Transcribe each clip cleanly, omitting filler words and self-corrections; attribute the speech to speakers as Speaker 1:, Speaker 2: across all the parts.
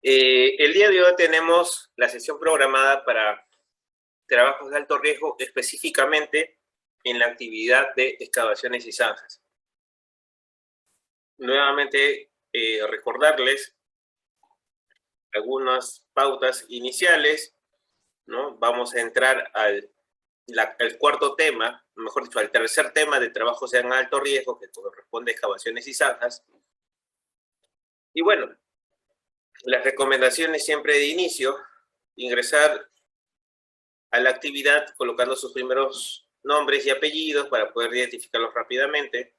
Speaker 1: El día de hoy tenemos la sesión programada para trabajos de alto riesgo, específicamente en la actividad de excavaciones y zanjas. Nuevamente, recordarles algunas pautas iniciales, ¿no? Vamos a entrar al cuarto tema, mejor dicho, al tercer tema de trabajos en alto riesgo, que corresponde a excavaciones y zanjas. Y bueno, las recomendaciones siempre de inicio: ingresar a la actividad colocando sus primeros nombres y apellidos para poder identificarlos rápidamente,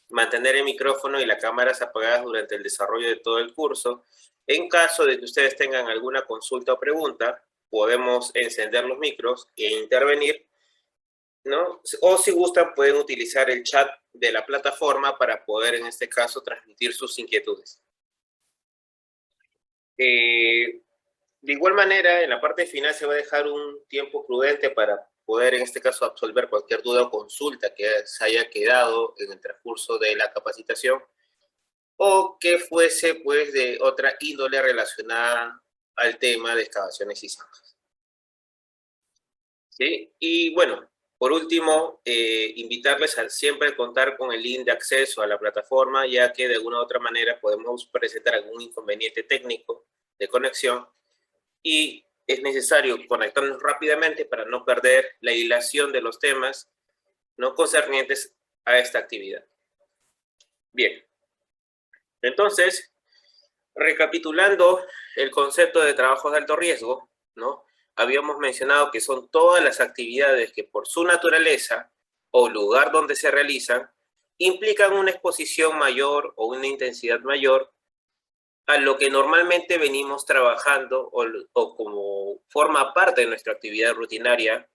Speaker 1: mantener el micrófono y las cámaras apagadas durante el desarrollo de todo el curso. En caso de que ustedes tengan alguna consulta o pregunta, podemos encender los micros e intervenir, ¿no? O si gustan, pueden utilizar el chat de la plataforma para poder, en este caso, transmitir sus inquietudes. De igual manera, en la parte final se va a dejar un tiempo prudente para poder, en este caso, absolver cualquier duda o consulta que se haya quedado en el transcurso de la capacitación o que fuese, pues, de otra índole relacionada al tema de excavaciones y zanjas. ¿Sí? Y bueno, por último, invitarles a siempre contar con el link de acceso a la plataforma, ya que de alguna u otra manera podemos presentar algún inconveniente técnico de conexión y es necesario conectarnos rápidamente para no perder la hilación de los temas no concernientes a esta actividad. Bien, entonces, recapitulando el concepto de trabajos de alto riesgo, ¿no? Habíamos mencionado que son todas las actividades que por su naturaleza o lugar donde se realizan implican una exposición mayor o una intensidad mayor a lo que normalmente venimos trabajando o como forma parte de nuestra actividad rutinaria,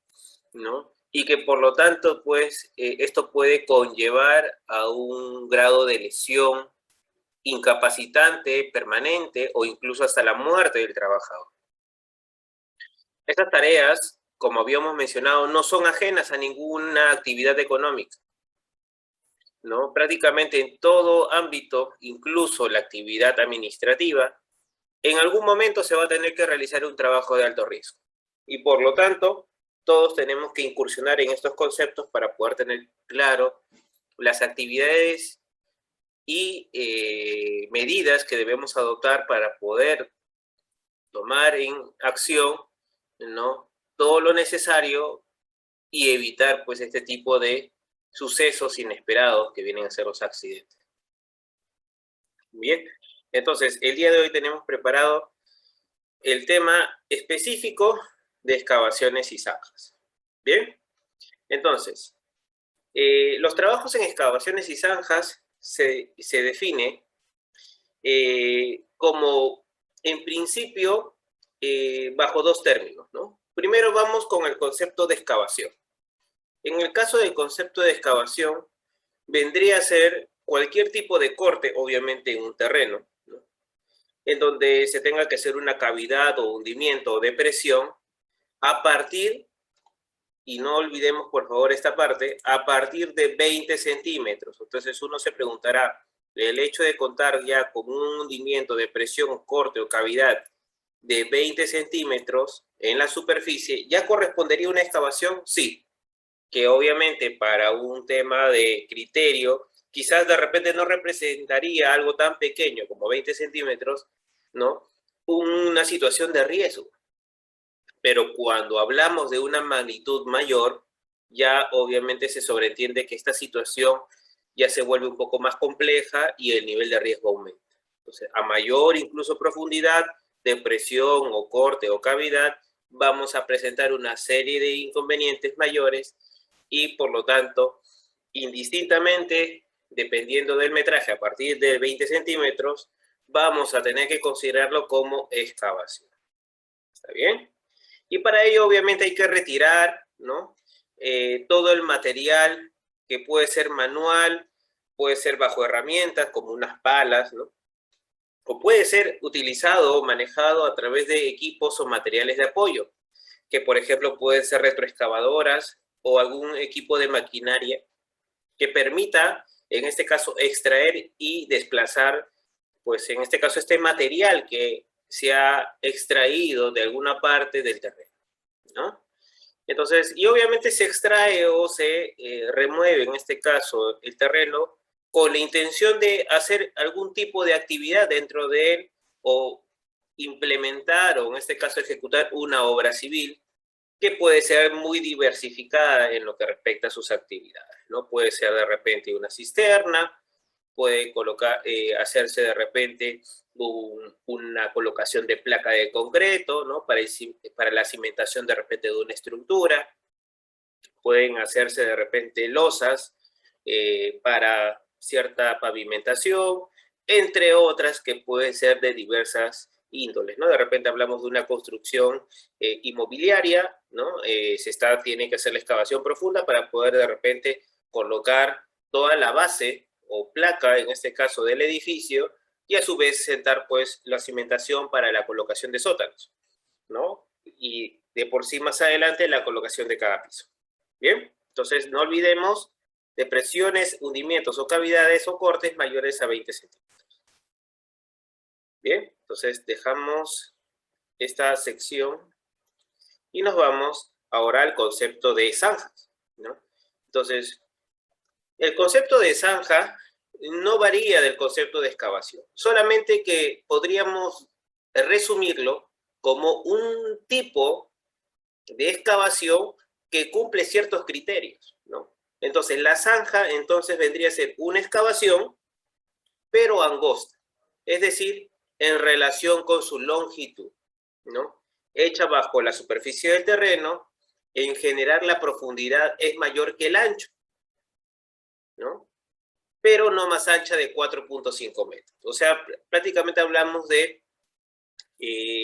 Speaker 1: ¿no? Y que por lo tanto, pues, esto puede conllevar a un grado de lesión incapacitante, permanente o incluso hasta la muerte del trabajador. Estas tareas, como habíamos mencionado, no son ajenas a ninguna actividad económica, ¿no? Prácticamente en todo ámbito, incluso la actividad administrativa, en algún momento se va a tener que realizar un trabajo de alto riesgo. Y por lo tanto, todos tenemos que incursionar en estos conceptos para poder tener claro las actividades y medidas que debemos adoptar para poder tomar en acción, ¿no?, todo lo necesario y evitar, pues, este tipo de sucesos inesperados que vienen a ser los accidentes. Bien, entonces, el día de hoy tenemos preparado el tema específico de excavaciones y zanjas. Bien, entonces, los trabajos en excavaciones y zanjas se define como, en principio, bajo dos términos, ¿no? Primero vamos con el concepto de excavación. En el caso del concepto de excavación, vendría a ser cualquier tipo de corte, obviamente en un terreno, ¿no?, en donde se tenga que hacer una cavidad o hundimiento o depresión a partir, y no olvidemos por favor esta parte, a partir de 20 centímetros. Entonces uno se preguntará, el hecho de contar ya con un hundimiento, depresión, corte o cavidad de 20 centímetros en la superficie, ¿ya correspondería a una excavación? Sí, que obviamente para un tema de criterio, quizás de repente no representaría algo tan pequeño como 20 centímetros, ¿no?, una situación de riesgo. Pero cuando hablamos de una magnitud mayor, ya obviamente se sobreentiende que esta situación ya se vuelve un poco más compleja y el nivel de riesgo aumenta. Entonces, a mayor incluso profundidad, depresión o corte o cavidad, vamos a presentar una serie de inconvenientes mayores y por lo tanto, indistintamente, dependiendo del metraje, a partir de 20 centímetros, vamos a tener que considerarlo como excavación. ¿Está bien? Y para ello, obviamente, hay que retirar, ¿no?, todo el material que puede ser manual, puede ser bajo herramientas como unas palas, ¿no?, o puede ser utilizado o manejado a través de equipos o materiales de apoyo, que por ejemplo pueden ser retroexcavadoras o algún equipo de maquinaria que permita, en este caso, extraer y desplazar, pues en este caso, este material que se ha extraído de alguna parte del terreno, ¿no? Entonces, y obviamente se extrae o se remueve, en este caso, el terreno con la intención de hacer algún tipo de actividad dentro de él o implementar o en este caso ejecutar una obra civil que puede ser muy diversificada en lo que respecta a sus actividades, ¿no? Puede ser de repente una cisterna, puede hacerse de repente una colocación de placa de concreto, ¿no? Para la cimentación de repente de una estructura, pueden hacerse de repente losas para cierta pavimentación, entre otras que pueden ser de diversas índoles, ¿no? De repente hablamos de una construcción inmobiliaria, ¿no? Tiene que hacer la excavación profunda para poder de repente colocar toda la base o placa, en este caso del edificio, y a su vez sentar pues la cimentación para la colocación de sótanos, ¿no? Y de por sí más adelante la colocación de cada piso. Bien, entonces no olvidemos depresiones, hundimientos o cavidades o cortes mayores a 20 centímetros. Bien, entonces dejamos esta sección y nos vamos ahora al concepto de zanjas, ¿no? Entonces, el concepto de zanja no varía del concepto de excavación, solamente que podríamos resumirlo como un tipo de excavación que cumple ciertos criterios, ¿no? Entonces, la zanja entonces vendría a ser una excavación, pero angosta, es decir, en relación con su longitud, ¿no? Hecha bajo la superficie del terreno, en general la profundidad es mayor que el ancho, ¿no? Pero no más ancha de 4.5 metros. O sea, prácticamente hablamos de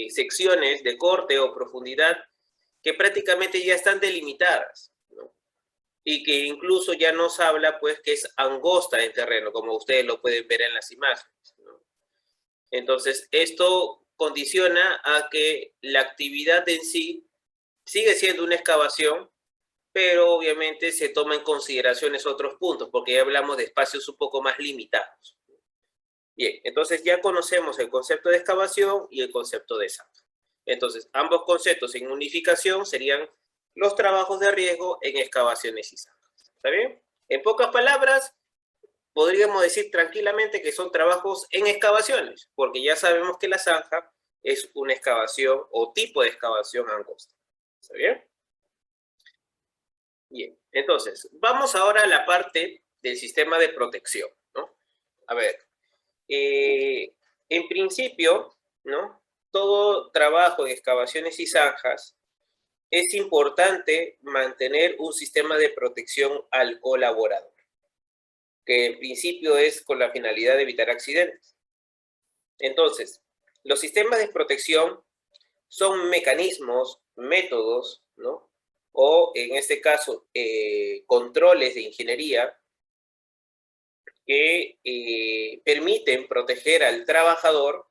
Speaker 1: secciones de corte o profundidad que prácticamente ya están delimitadas, ¿no? Y que incluso ya nos habla, pues, que es angosta en terreno, como ustedes lo pueden ver en las imágenes, ¿no? Entonces, esto condiciona a que la actividad en sí sigue siendo una excavación, pero obviamente se toma en consideraciones otros puntos, porque ya hablamos de espacios un poco más limitados. Bien, entonces ya conocemos el concepto de excavación y el concepto de zanja. Entonces, ambos conceptos en unificación serían los trabajos de riesgo en excavaciones y zanjas. ¿Está bien? En pocas palabras, podríamos decir tranquilamente que son trabajos en excavaciones, porque ya sabemos que la zanja es una excavación o tipo de excavación angosta. ¿Está bien? Bien, entonces, vamos ahora a la parte del sistema de protección, ¿no? A ver, en principio, ¿no? Todo trabajo de excavaciones y zanjas es importante mantener un sistema de protección al colaborador, que en principio es con la finalidad de evitar accidentes. Entonces, los sistemas de protección son mecanismos, métodos, ¿no? O en este caso, controles de ingeniería que permiten proteger al trabajador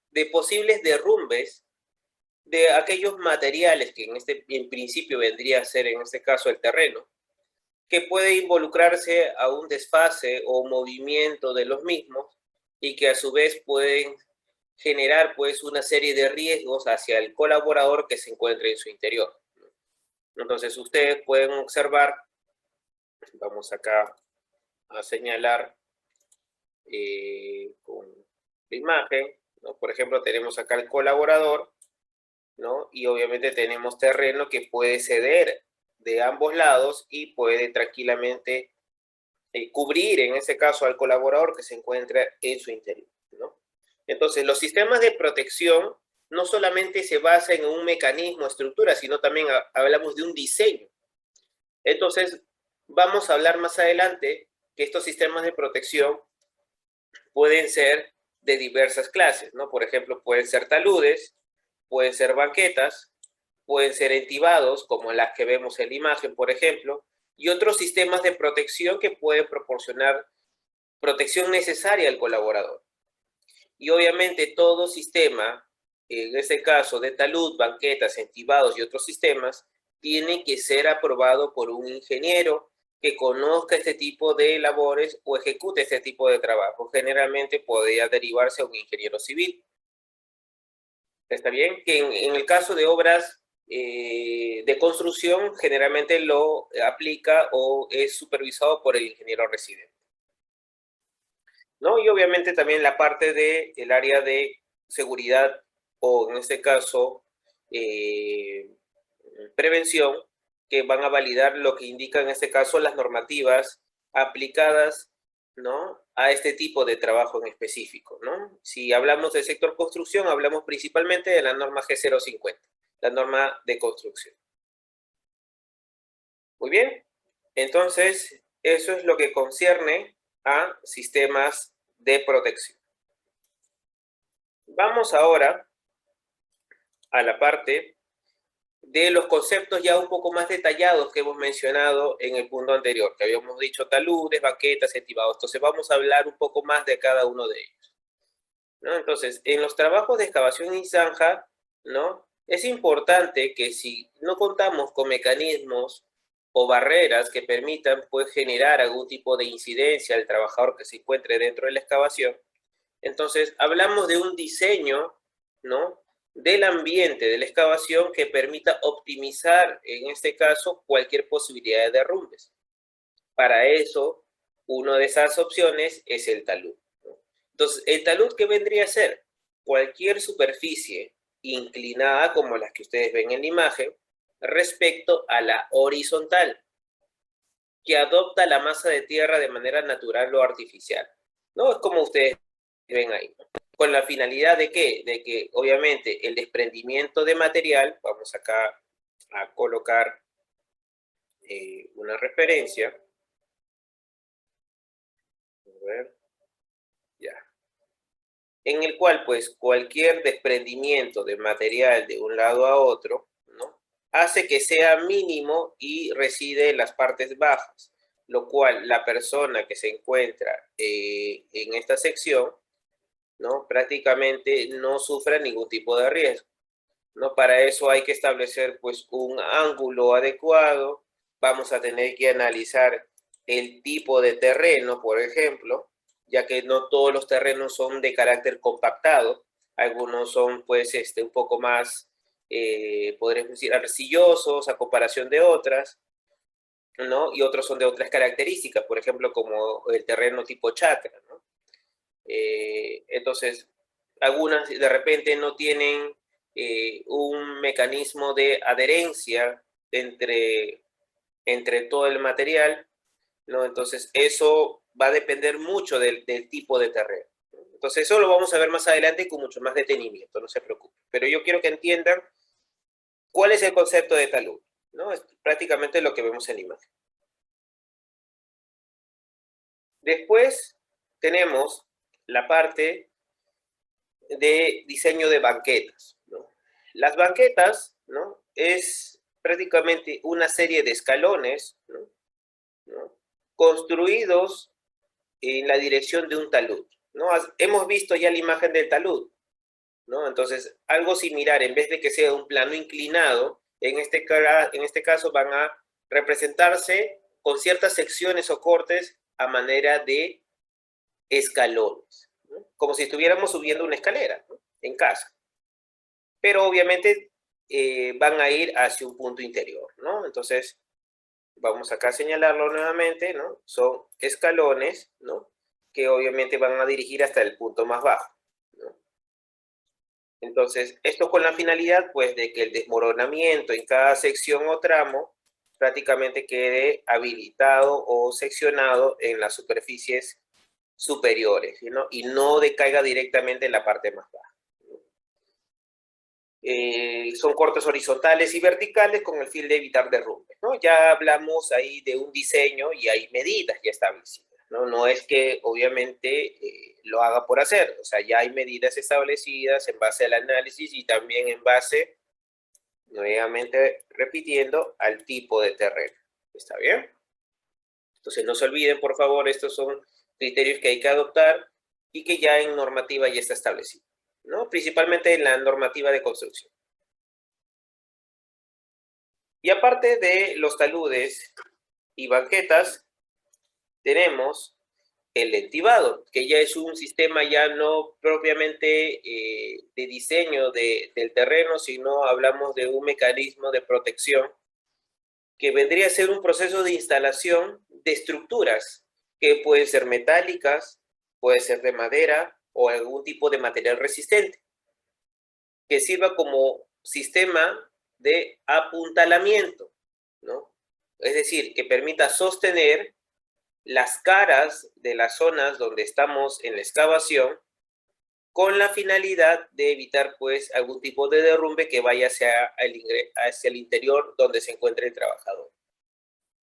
Speaker 1: de posibles derrumbes de aquellos materiales que en principio vendría a ser en este caso el terreno, que puede involucrarse a un desfase o movimiento de los mismos y que a su vez pueden generar pues una serie de riesgos hacia el colaborador que se encuentre en su interior. Entonces ustedes pueden observar, vamos acá a señalar con la imagen, ¿no? Por ejemplo, tenemos acá el colaborador, ¿no? Y obviamente tenemos terreno que puede ceder de ambos lados y puede tranquilamente cubrir, en este caso, al colaborador que se encuentra en su interior, ¿no? Entonces, los sistemas de protección no solamente se basan en un mecanismo, estructura, sino también hablamos de un diseño. Entonces, vamos a hablar más adelante que estos sistemas de protección pueden ser de diversas clases, ¿no? Por ejemplo, pueden ser taludes, pueden ser banquetas, pueden ser entibados, como las que vemos en la imagen, por ejemplo, y otros sistemas de protección que pueden proporcionar protección necesaria al colaborador. Y obviamente todo sistema, en este caso de talud, banquetas, entibados y otros sistemas, tiene que ser aprobado por un ingeniero que conozca este tipo de labores o ejecute este tipo de trabajo. Generalmente podría derivarse a un ingeniero civil. ¿Está bien? Que en el caso de obras de construcción, generalmente lo aplica o es supervisado por el ingeniero residente, ¿no? Y obviamente también la parte del área de seguridad o en este caso prevención, que van a validar lo que indican en este caso las normativas aplicadas, ¿no?, a este tipo de trabajo en específico, ¿no? Si hablamos del sector construcción, hablamos principalmente de la norma G050, la norma de construcción. Muy bien, entonces eso es lo que concierne a sistemas de protección. Vamos ahora a la parte de los conceptos ya un poco más detallados que hemos mencionado en el punto anterior, que habíamos dicho taludes, banquetas, estivados. Entonces vamos a hablar un poco más de cada uno de ellos, ¿no? Entonces, en los trabajos de excavación y zanja, ¿no?, es importante que si no contamos con mecanismos o barreras que permitan, pues, generar algún tipo de incidencia al trabajador que se encuentre dentro de la excavación, entonces hablamos de un diseño, ¿no?, del ambiente de la excavación que permita optimizar, en este caso, cualquier posibilidad de derrumbes. Para eso, una de esas opciones es el talud, ¿no? Entonces, ¿el talud qué vendría a ser? Cualquier superficie inclinada, como las que ustedes ven en la imagen, respecto a la horizontal, que adopta la masa de tierra de manera natural o artificial, ¿no? Es como ustedes ven ahí, ¿no? Con la finalidad de ¿qué? De que obviamente el desprendimiento de material, vamos acá a colocar una referencia, a ver, ya, en el cual pues cualquier desprendimiento de material de un lado a otro, ¿no?, hace que sea mínimo y reside en las partes bajas, lo cual la persona que se encuentra en esta sección, ¿no?, prácticamente no sufra ningún tipo de riesgo, ¿no? Para eso hay que establecer pues un ángulo adecuado, vamos a tener que analizar el tipo de terreno, por ejemplo, ya que no todos los terrenos son de carácter compactado, algunos son pues un poco más, podríamos decir, arcillosos a comparación de otras, ¿no? Y otros son de otras características, por ejemplo, como el terreno tipo chacra, ¿no? Entonces, algunas de repente no tienen un mecanismo de adherencia entre todo el material, ¿no? Entonces, eso va a depender mucho del tipo de terreno. Entonces, eso lo vamos a ver más adelante con mucho más detenimiento, no se preocupen. Pero yo quiero que entiendan cuál es el concepto de talud, ¿no? Es prácticamente lo que vemos en la imagen. Después tenemos la parte de diseño de banquetas, ¿no? Las banquetas, ¿no?, es prácticamente una serie de escalones, ¿no?, construidos en la dirección de un talud, ¿no? Hemos visto ya la imagen del talud, ¿no? Entonces, algo similar, en vez de que sea un plano inclinado, en este caso van a representarse con ciertas secciones o cortes a manera de escalones, ¿no?, como si estuviéramos subiendo una escalera, ¿no?, en casa. Pero obviamente van a ir hacia un punto interior, ¿no? Entonces, vamos acá a señalarlo nuevamente, ¿no? Son escalones, ¿no?, que obviamente van a dirigir hasta el punto más bajo, ¿no? Entonces, esto con la finalidad, pues, de que el desmoronamiento en cada sección o tramo prácticamente quede habilitado o seccionado en las superficies superiores, ¿no?, y no decaiga directamente en la parte más baja. Son cortes horizontales y verticales con el fin de evitar derrumbes, ¿no? Ya hablamos ahí de un diseño y hay medidas ya establecidas, ¿no? No es que obviamente lo haga por hacer, o sea, ya hay medidas establecidas en base al análisis y también en base, nuevamente repitiendo, al tipo de terreno. ¿Está bien? Entonces no se olviden, por favor, estos son criterios que hay que adoptar y que ya en normativa ya está establecido, ¿no? Principalmente en la normativa de construcción. Y aparte de los taludes y banquetas, tenemos el entibado, que ya es un sistema ya no propiamente de diseño del terreno, sino hablamos de un mecanismo de protección que vendría a ser un proceso de instalación de estructuras que pueden ser metálicas, puede ser de madera o algún tipo de material resistente, que sirva como sistema de apuntalamiento, ¿no? Es decir, que permita sostener las caras de las zonas donde estamos en la excavación con la finalidad de evitar pues algún tipo de derrumbe que vaya hacia el interior donde se encuentre el trabajador.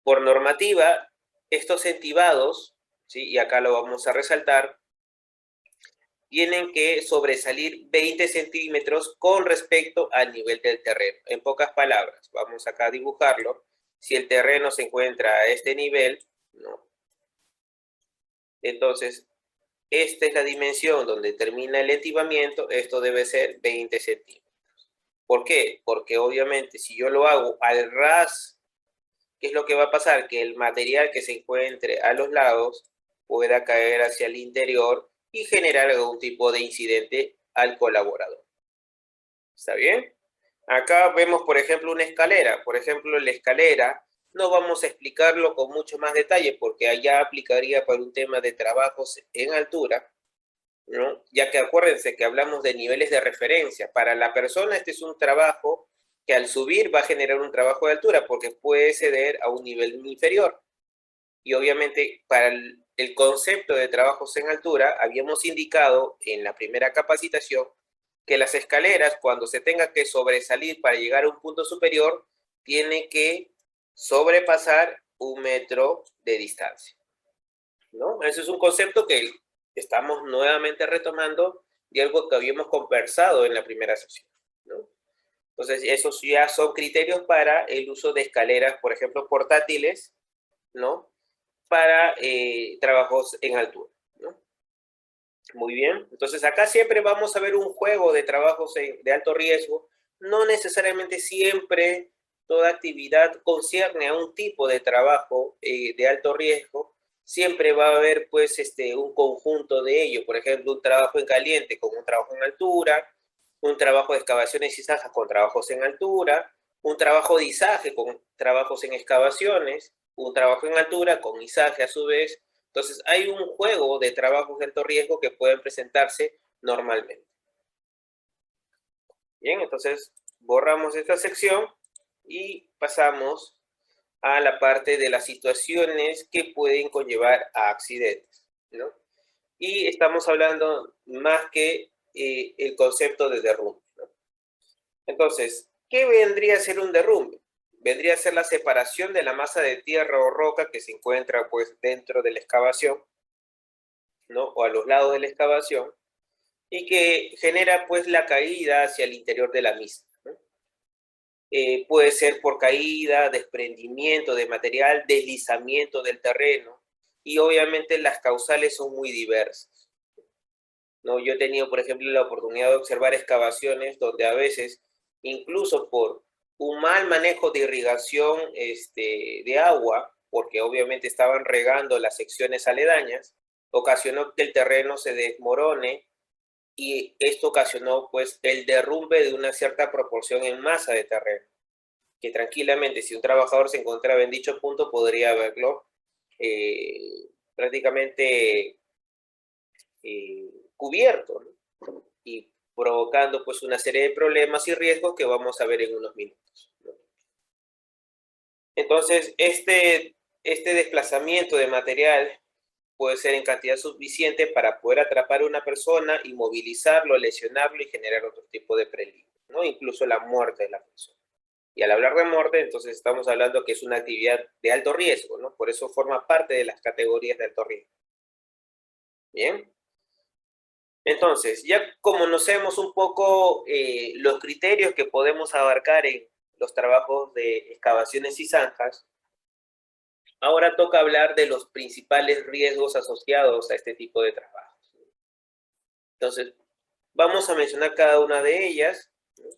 Speaker 1: Por normativa, estos entibados, ¿sí? Y acá lo vamos a resaltar, tienen que sobresalir 20 centímetros con respecto al nivel del terreno. En pocas palabras, vamos acá a dibujarlo. Si el terreno se encuentra a este nivel, ¿no? Entonces, esta es la dimensión donde termina el entibamiento, esto debe ser 20 centímetros. ¿Por qué? Porque obviamente si yo lo hago al ras, ¿qué es lo que va a pasar? Que el material que se encuentre a los lados pueda caer hacia el interior y generar algún tipo de incidente al colaborador. ¿Está bien? Acá vemos, por ejemplo, una escalera. Por ejemplo, la escalera no vamos a explicarlo con mucho más detalle porque allá aplicaría para un tema de trabajos en altura, ¿no? Ya que acuérdense que hablamos de niveles de referencia. Para la persona este es un trabajo que al subir va a generar un trabajo de altura porque puede ceder a un nivel inferior. Y obviamente para el concepto de trabajos en altura habíamos indicado en la primera capacitación que las escaleras, cuando se tenga que sobresalir para llegar a un punto superior, tiene que sobrepasar 1 metro de distancia, ¿no? Ese es un concepto que estamos nuevamente retomando de algo que habíamos conversado en la primera sesión, ¿no? Entonces, esos ya son criterios para el uso de escaleras, por ejemplo, portátiles, ¿no? Para trabajos en altura, ¿no? Muy bien, entonces acá siempre vamos a ver un juego de trabajos de alto riesgo. No necesariamente siempre toda actividad concierne a un tipo de trabajo de alto riesgo. Siempre va a haber pues un conjunto de ello. Por ejemplo, un trabajo en caliente con un trabajo en altura, un trabajo de excavaciones y zajas con trabajos en altura, un trabajo de izaje con trabajos en excavaciones, un trabajo en altura con izaje a su vez. Entonces, hay un juego de trabajos de alto riesgo que pueden presentarse normalmente. Bien, entonces borramos esta sección y pasamos a la parte de las situaciones que pueden conllevar a accidentes, ¿no? Y estamos hablando más que el concepto de derrumbe, ¿no? Entonces, ¿qué vendría a ser un derrumbe? Vendría a ser la separación de la masa de tierra o roca que se encuentra pues dentro de la excavación, ¿no? O a los lados de la excavación, y que genera pues la caída hacia el interior de la misma, ¿no? Puede ser por caída, desprendimiento de material, deslizamiento del terreno, y obviamente las causales son muy diversas, ¿no? Yo he tenido, por ejemplo, la oportunidad de observar excavaciones donde a veces, incluso por un mal manejo de irrigación de agua, porque obviamente estaban regando las secciones aledañas, ocasionó que el terreno se desmorone y esto ocasionó pues el derrumbe de una cierta proporción en masa de terreno, que tranquilamente si un trabajador se encontraba en dicho punto podría verlo prácticamente cubierto, ¿no? Y provocando pues una serie de problemas y riesgos que vamos a ver en unos minutos, ¿no? Entonces, este desplazamiento de material puede ser en cantidad suficiente para poder atrapar a una persona, inmovilizarlo, lesionarlo y generar otro tipo de peligro, ¿no? Incluso la muerte de la persona. Y al hablar de muerte, entonces estamos hablando que es una actividad de alto riesgo, ¿no? Por eso forma parte de las categorías de alto riesgo. Bien. Entonces, ya conocemos un poco los criterios que podemos abarcar en los trabajos de excavaciones y zanjas, ahora toca hablar de los principales riesgos asociados a este tipo de trabajos. Entonces, vamos a mencionar cada una de ellas, ¿no?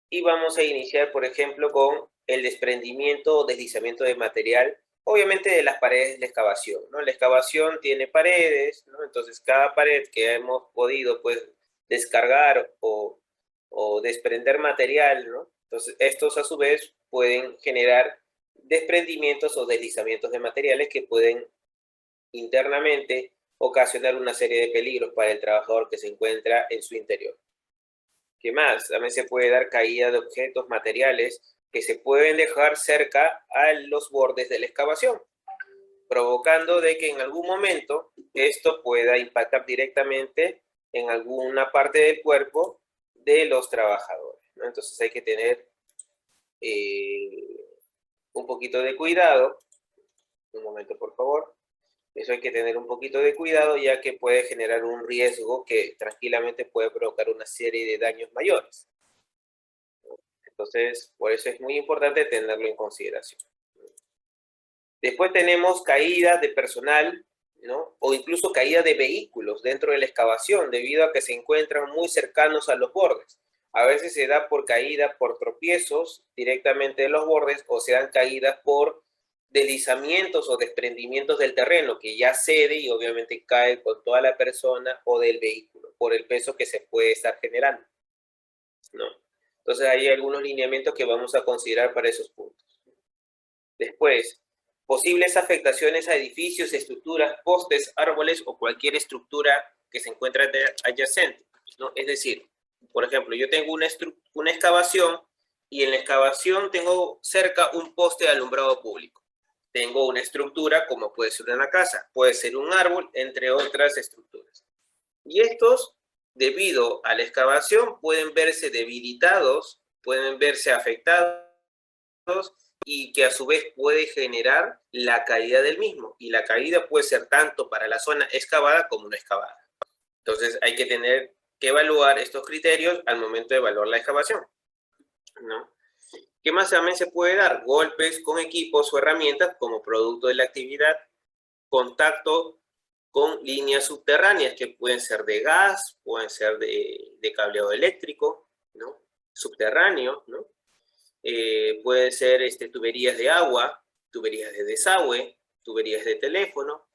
Speaker 1: Y vamos a iniciar, por ejemplo, con el desprendimiento o deslizamiento de material obviamente de las paredes de la excavación, ¿no? La excavación tiene paredes, ¿no? Entonces cada pared que hemos podido, pues, descargar o desprender material, ¿no? Entonces estos a su vez pueden generar desprendimientos o deslizamientos de materiales que pueden internamente ocasionar una serie de peligros para el trabajador que se encuentra en su interior. ¿Qué más? También se puede dar caída de objetos materiales que se pueden dejar cerca a los bordes de la excavación, provocando de que en algún momento esto pueda impactar directamente en alguna parte del cuerpo de los trabajadores, ¿no? Entonces hay que tener un poquito de cuidado. Un momento, por favor. Eso hay que tener un poquito de cuidado, ya que puede generar un riesgo que tranquilamente puede provocar una serie de daños mayores. Entonces, por eso es muy importante tenerlo en consideración. Después tenemos caídas de personal, ¿no? O incluso caída de vehículos dentro de la excavación, debido a que se encuentran muy cercanos a los bordes. A veces se da por caída por tropiezos directamente de los bordes, o se dan caídas por deslizamientos o desprendimientos del terreno que ya cede y obviamente cae con toda la persona o del vehículo por el peso que se puede estar generando, ¿no? Entonces hay algunos lineamientos que vamos a considerar para esos puntos. Después, posibles afectaciones a edificios, estructuras, postes, árboles o cualquier estructura que se encuentre adyacente, ¿no? Es decir, por ejemplo, yo tengo una excavación y en la excavación tengo cerca un poste de alumbrado público. Tengo una estructura como puede ser una casa, puede ser un árbol, entre otras estructuras. Y estos, debido a la excavación, pueden verse debilitados, pueden verse afectados y que a su vez puede generar la caída del mismo. Y la caída puede ser tanto para la zona excavada como no excavada. Entonces hay que tener que evaluar estos criterios al momento de evaluar la excavación, ¿no? ¿Qué más también se puede dar? Golpes con equipos o herramientas como producto de la actividad, contacto con líneas subterráneas que pueden ser de gas, pueden ser de cableado eléctrico, ¿no? Subterráneo, ¿no? Pueden ser tuberías de agua, tuberías de desagüe, tuberías de teléfono.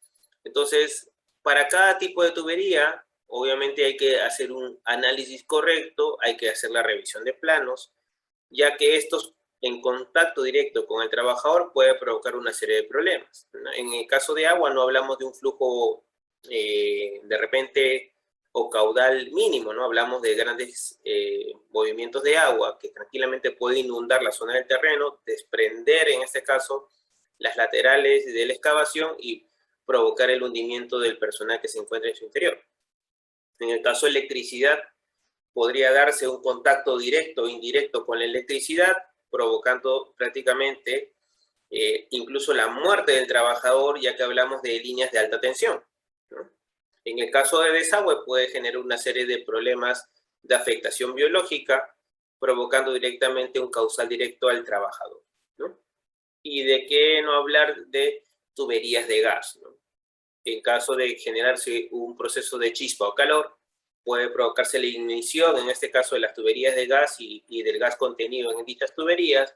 Speaker 1: Entonces, para cada tipo de tubería, obviamente hay que hacer un análisis correcto, hay que hacer la revisión de planos, ya que estos en contacto directo con el trabajador puede provocar una serie de problemas. En el caso de agua no hablamos de un flujo de repente o caudal mínimo, ¿no? Hablamos de grandes movimientos de agua que tranquilamente puede inundar la zona del terreno, desprender en este caso las laterales de la excavación y provocar el hundimiento del personal que se encuentra en su interior. En el caso de electricidad, podría darse un contacto directo o indirecto con la electricidad, provocando prácticamente incluso la muerte del trabajador, ya que hablamos de líneas de alta tensión, ¿no? En el caso de desagüe puede generar una serie de problemas de afectación biológica, provocando directamente un causal directo al trabajador, ¿no? Y de qué no hablar de tuberías de gas, ¿no? En caso de generarse un proceso de chispa o calor, puede provocarse la ignición, en este caso de las tuberías de gas y del gas contenido en dichas tuberías,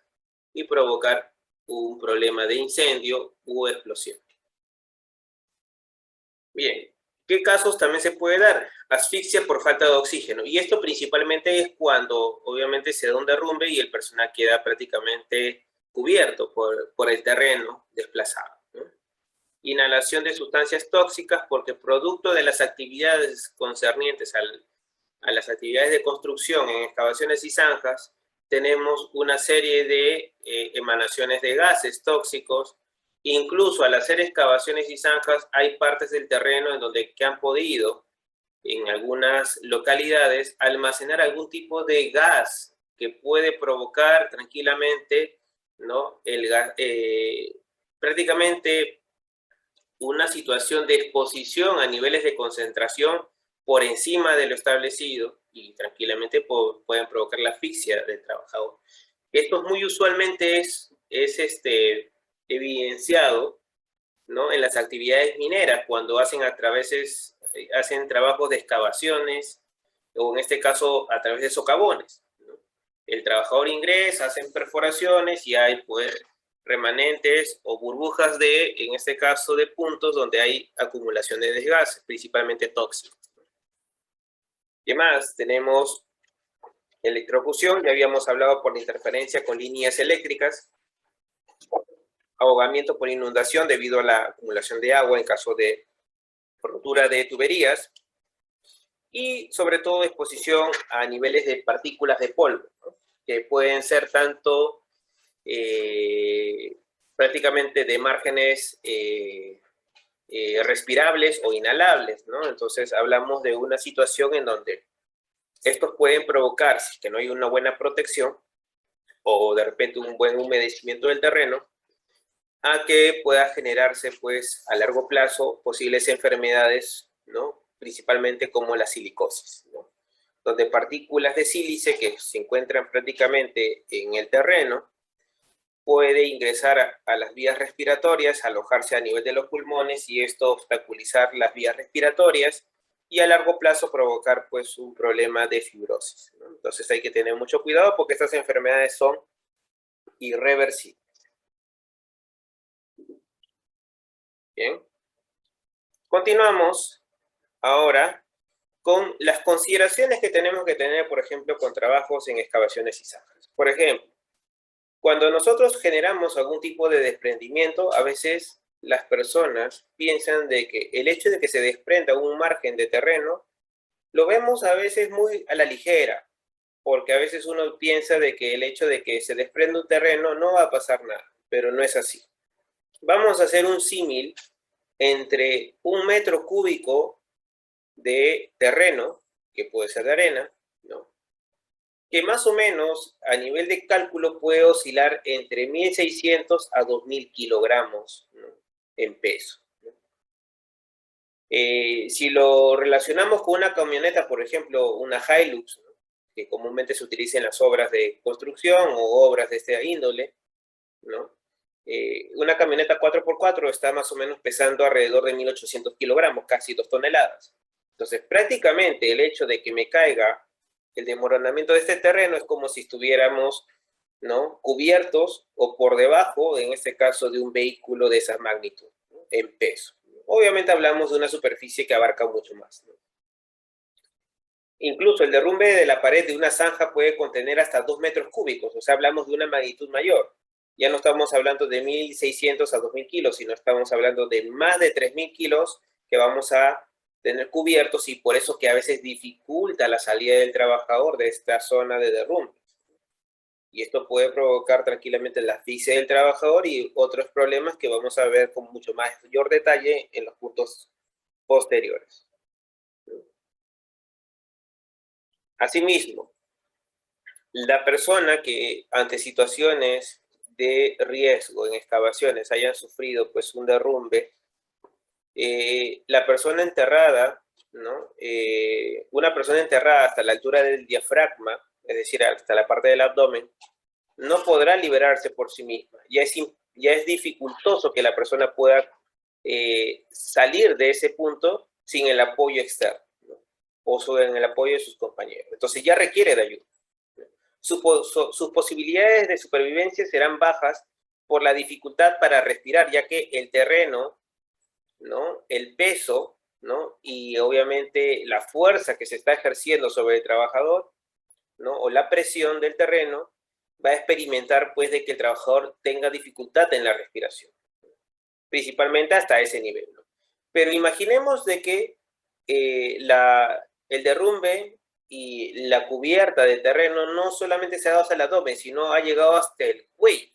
Speaker 1: y provocar un problema de incendio u explosión. Bien, ¿qué casos también se puede dar? Asfixia por falta de oxígeno. Y esto principalmente es cuando obviamente se da un derrumbe y el personal queda prácticamente cubierto por el terreno desplazado, ¿no? Inhalación de sustancias tóxicas porque producto de las actividades concernientes a las actividades de construcción en excavaciones y zanjas, tenemos una serie de emanaciones de gases tóxicos. Incluso al hacer excavaciones y zanjas hay partes del terreno en donde que han podido, en algunas localidades, almacenar algún tipo de gas que puede provocar tranquilamente, ¿no? El gas, prácticamente una situación de exposición a niveles de concentración por encima de lo establecido y tranquilamente pueden provocar la asfixia del trabajador. Esto muy usualmente es evidenciado, ¿no? En las actividades mineras, cuando hacen hacen trabajos de excavaciones, o en este caso a través de socavones, ¿no? El trabajador ingresa, hacen perforaciones y ahí pues remanentes o burbujas de, en este caso, de puntos donde hay acumulaciones de gases, principalmente tóxicos. ¿Qué más? Tenemos electrofusión, ya habíamos hablado por la interferencia con líneas eléctricas, ahogamiento por inundación debido a la acumulación de agua en caso de rotura de tuberías, y sobre todo exposición a niveles de partículas de polvo, ¿no? Que pueden ser tanto prácticamente de márgenes respirables o inhalables, ¿no? Entonces hablamos de una situación en donde estos pueden provocar, si que no hay una buena protección o de repente un buen humedecimiento del terreno, a que pueda generarse pues a largo plazo posibles enfermedades, ¿no? Principalmente como la silicosis, ¿no? Donde partículas de sílice que se encuentran prácticamente en el terreno puede ingresar a las vías respiratorias, alojarse a nivel de los pulmones y esto obstaculizar las vías respiratorias y a largo plazo provocar pues un problema de fibrosis, ¿no? Entonces hay que tener mucho cuidado porque estas enfermedades son irreversibles. Bien. Continuamos ahora con las consideraciones que tenemos que tener, por ejemplo, con trabajos en excavaciones y zanjas. Por ejemplo, cuando nosotros generamos algún tipo de desprendimiento, a veces las personas piensan de que el hecho de que se desprenda un margen de terreno, lo vemos a veces muy a la ligera, porque a veces uno piensa de que el hecho de que se desprenda un terreno no va a pasar nada, pero no es así. Vamos a hacer un símil entre 1 metro cúbico de terreno, que puede ser de arena, ¿no? Que más o menos a nivel de cálculo puede oscilar entre 1.600 a 2.000 kilogramos, ¿no? En peso, ¿no? Si lo relacionamos con una camioneta, por ejemplo, una Hilux, ¿no? Que comúnmente se utiliza en las obras de construcción o obras de esta índole, ¿no? Una camioneta 4x4 está más o menos pesando alrededor de 1.800 kilogramos, casi 2 toneladas. Entonces, prácticamente el hecho de que me caiga el desmoronamiento de este terreno es como si estuviéramos, ¿no? Cubiertos o por debajo, en este caso, de un vehículo de esa magnitud, ¿no? En peso. Obviamente hablamos de una superficie que abarca mucho más, ¿no? Incluso el derrumbe de la pared de una zanja puede contener hasta 2 metros cúbicos, o sea, hablamos de una magnitud mayor. Ya no estamos hablando de 1.600 a 2.000 kilos, sino estamos hablando de más de 3.000 kilos que vamos a tener cubiertos y por eso que a veces dificulta la salida del trabajador de esta zona de derrumbe. Y esto puede provocar tranquilamente la asfixia del trabajador y otros problemas que vamos a ver con mucho mayor detalle en los puntos posteriores. Asimismo, la persona que ante situaciones de riesgo en excavaciones hayan sufrido pues un derrumbe, la persona enterrada, ¿no? Una persona enterrada hasta la altura del diafragma, es decir, hasta la parte del abdomen, no podrá liberarse por sí misma. Ya es dificultoso que la persona pueda salir de ese punto sin el apoyo externo, ¿no? O en el apoyo de sus compañeros. Entonces ya requiere de ayuda. Sus posibilidades de supervivencia serán bajas por la dificultad para respirar, ya que el terreno, ¿no? El peso, ¿no? Y obviamente la fuerza que se está ejerciendo sobre el trabajador, ¿no? O la presión del terreno va a experimentar pues de que el trabajador tenga dificultad en la respiración, principalmente hasta ese nivel, ¿no? Pero imaginemos de que el derrumbe y la cubierta del terreno no solamente se ha dado hasta el abdomen, sino ha llegado hasta el cuello.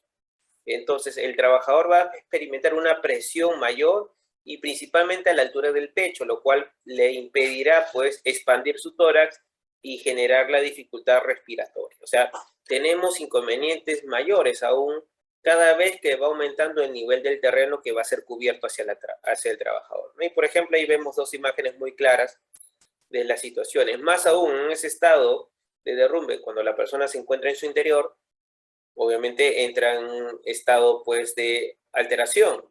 Speaker 1: Entonces el trabajador va a experimentar una presión mayor y principalmente a la altura del pecho, lo cual le impedirá pues expandir su tórax y generar la dificultad respiratoria. O sea, tenemos inconvenientes mayores aún cada vez que va aumentando el nivel del terreno que va a ser cubierto hacia el trabajador, ¿no? Y por ejemplo, ahí vemos dos imágenes muy claras de las situaciones. Más aún en ese estado de derrumbe, cuando la persona se encuentra en su interior, obviamente entra en un estado pues de alteración.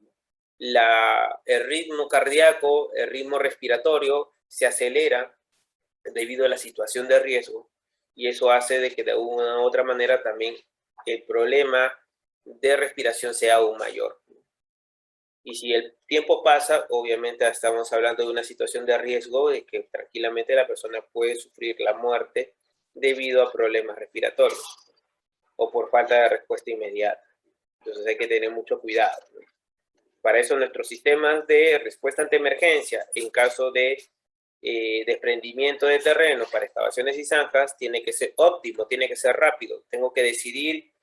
Speaker 1: El ritmo cardíaco, el ritmo respiratorio se acelera debido a la situación de riesgo y eso hace de que de una u otra manera también el problema de respiración sea aún mayor. Y si el tiempo pasa, obviamente estamos hablando de una situación de riesgo de que tranquilamente la persona puede sufrir la muerte debido a problemas respiratorios o por falta de respuesta inmediata. Entonces hay que tener mucho cuidado, ¿no? Para eso nuestros sistemas de respuesta ante emergencia, en caso de desprendimiento de terreno para excavaciones y zanjas, tiene que ser óptimo, tiene que ser rápido. Tengo que decidir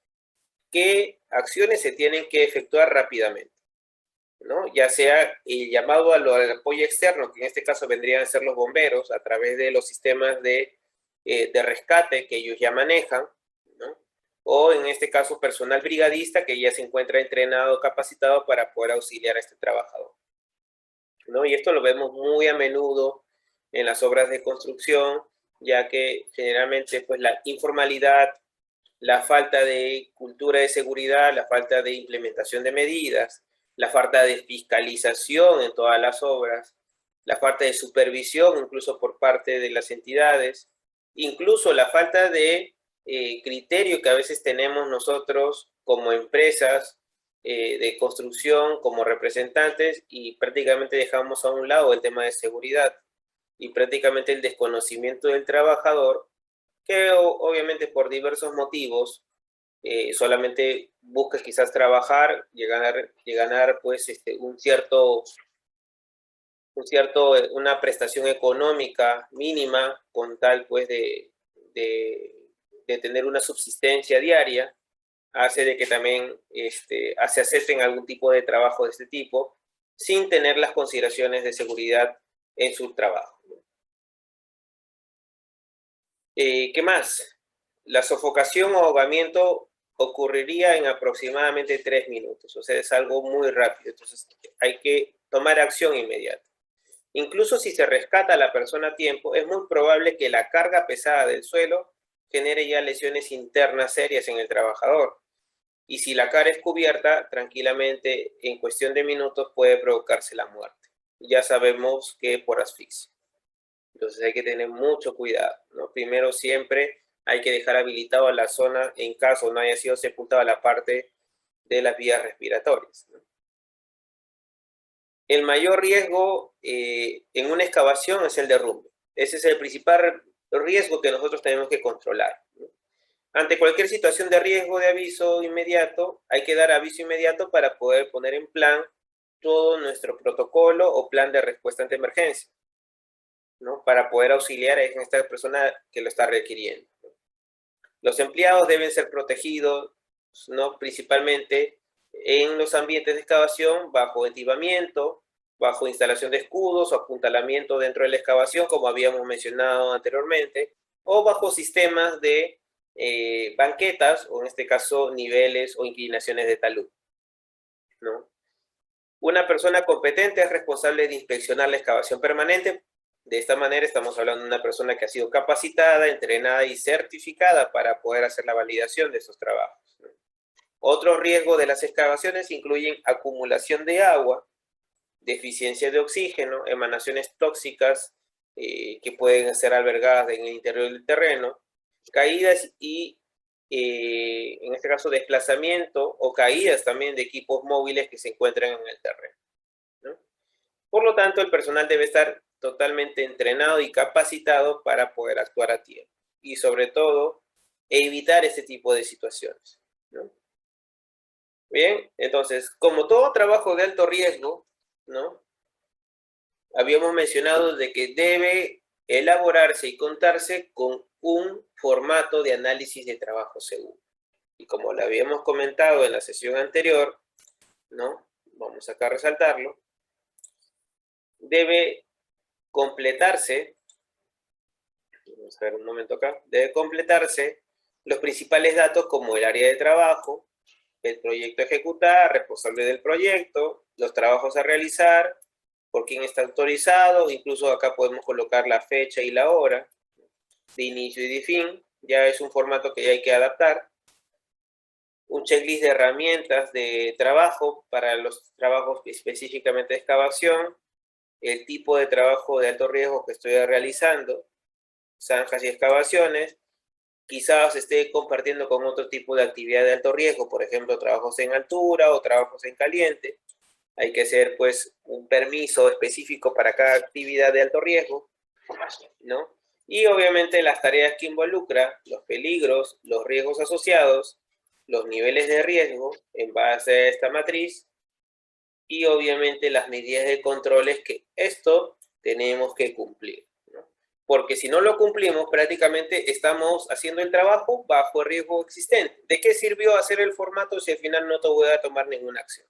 Speaker 1: qué acciones se tienen que efectuar rápidamente, ¿no? Ya sea el llamado al apoyo externo, que en este caso vendrían a ser los bomberos, a través de los sistemas de rescate que ellos ya manejan, ¿no? O en este caso personal brigadista que ya se encuentra entrenado, capacitado para poder auxiliar a este trabajador, ¿no? Y esto lo vemos muy a menudo en las obras de construcción, ya que generalmente pues la informalidad, la falta de cultura de seguridad, la falta de implementación de medidas, la falta de fiscalización en todas las obras, la falta de supervisión incluso por parte de las entidades, incluso la falta de criterio que a veces tenemos nosotros como empresas de construcción, como representantes, y prácticamente dejamos a un lado el tema de seguridad y prácticamente el desconocimiento del trabajador, que obviamente por diversos motivos solamente busca quizás trabajar y ganar pues una prestación económica mínima con tal pues de tener una subsistencia diaria, hace de que también se acepten algún tipo de trabajo de este tipo sin tener las consideraciones de seguridad en su trabajo. ¿Qué más? La sofocación o ahogamiento ocurriría en aproximadamente 3 minutos, o sea, es algo muy rápido, entonces hay que tomar acción inmediata. Incluso si se rescata a la persona a tiempo, es muy probable que la carga pesada del suelo genere ya lesiones internas serias en el trabajador. Y si la cara es cubierta, tranquilamente, en cuestión de minutos puede provocarse la muerte. Ya sabemos que por asfixia. Entonces hay que tener mucho cuidado, ¿no? Primero siempre hay que dejar habilitado la zona en caso no haya sido sepultada la parte de las vías respiratorias, ¿no? El mayor riesgo en una excavación es el derrumbe. Ese es el principal riesgo que nosotros tenemos que controlar, ¿no? Ante cualquier situación de riesgo de aviso inmediato, hay que dar aviso inmediato para poder poner en plan todo nuestro protocolo o plan de respuesta ante emergencia, ¿no? Para poder auxiliar a esta persona que lo está requiriendo. Los empleados deben ser protegidos, ¿no? Principalmente en los ambientes de excavación, bajo equipamiento, bajo instalación de escudos o apuntalamiento dentro de la excavación, como habíamos mencionado anteriormente, o bajo sistemas de banquetas, o en este caso niveles o inclinaciones de talud, ¿no? Una persona competente es responsable de inspeccionar la excavación permanente. De esta manera estamos hablando de una persona que ha sido capacitada, entrenada y certificada para poder hacer la validación de esos trabajos, ¿no? Otros riesgos de las excavaciones incluyen acumulación de agua, deficiencia de oxígeno, emanaciones tóxicas que pueden ser albergadas en el interior del terreno, caídas y, en este caso, desplazamiento o caídas también de equipos móviles que se encuentran en el terreno, ¿no? Por lo tanto, el personal debe estar totalmente entrenado y capacitado para poder actuar a tiempo y, sobre todo, evitar este tipo de situaciones, ¿no? Bien, entonces, como todo trabajo de alto riesgo, ¿no? Habíamos mencionado de que debe elaborarse y contarse con un formato de análisis de trabajo seguro. Y como lo habíamos comentado en la sesión anterior, ¿no? Vamos acá a resaltarlo. Debe completarse, vamos a ver un momento acá, debe completarse los principales datos como el área de trabajo, el proyecto a ejecutar, responsable del proyecto, los trabajos a realizar, por quién está autorizado, incluso acá podemos colocar la fecha y la hora de inicio y de fin, ya es un formato que ya hay que adaptar. Un checklist de herramientas de trabajo para los trabajos específicamente de excavación, el tipo de trabajo de alto riesgo que estoy realizando, zanjas y excavaciones, quizás esté compartiendo con otro tipo de actividad de alto riesgo, por ejemplo, trabajos en altura o trabajos en caliente. Hay que hacer, pues, un permiso específico para cada actividad de alto riesgo, ¿no? Y obviamente las tareas que involucra, los peligros, los riesgos asociados, los niveles de riesgo en base a esta matriz y obviamente las medidas de controles que esto tenemos que cumplir, ¿no? Porque si no lo cumplimos, prácticamente estamos haciendo el trabajo bajo riesgo existente. ¿De qué sirvió hacer el formato si al final no te voy a tomar ninguna acción?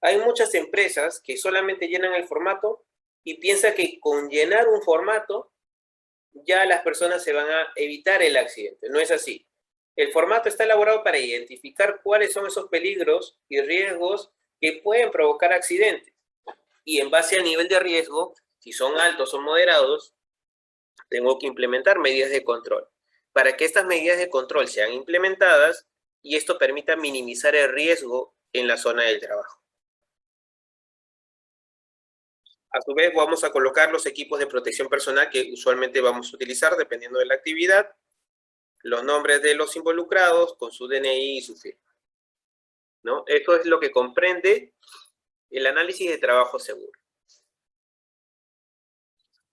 Speaker 1: Hay muchas empresas que solamente llenan el formato y piensan que con llenar un formato ya las personas se van a evitar el accidente. No es así. El formato está elaborado para identificar cuáles son esos peligros y riesgos que pueden provocar accidentes. Y en base al nivel de riesgo, si son altos o moderados, tengo que implementar medidas de control. Para que estas medidas de control sean implementadas y esto permita minimizar el riesgo en la zona del trabajo. A su vez, vamos a colocar los equipos de protección personal que usualmente vamos a utilizar dependiendo de la actividad, los nombres de los involucrados con su DNI y su firma, ¿no? Esto es lo que comprende el análisis de trabajo seguro.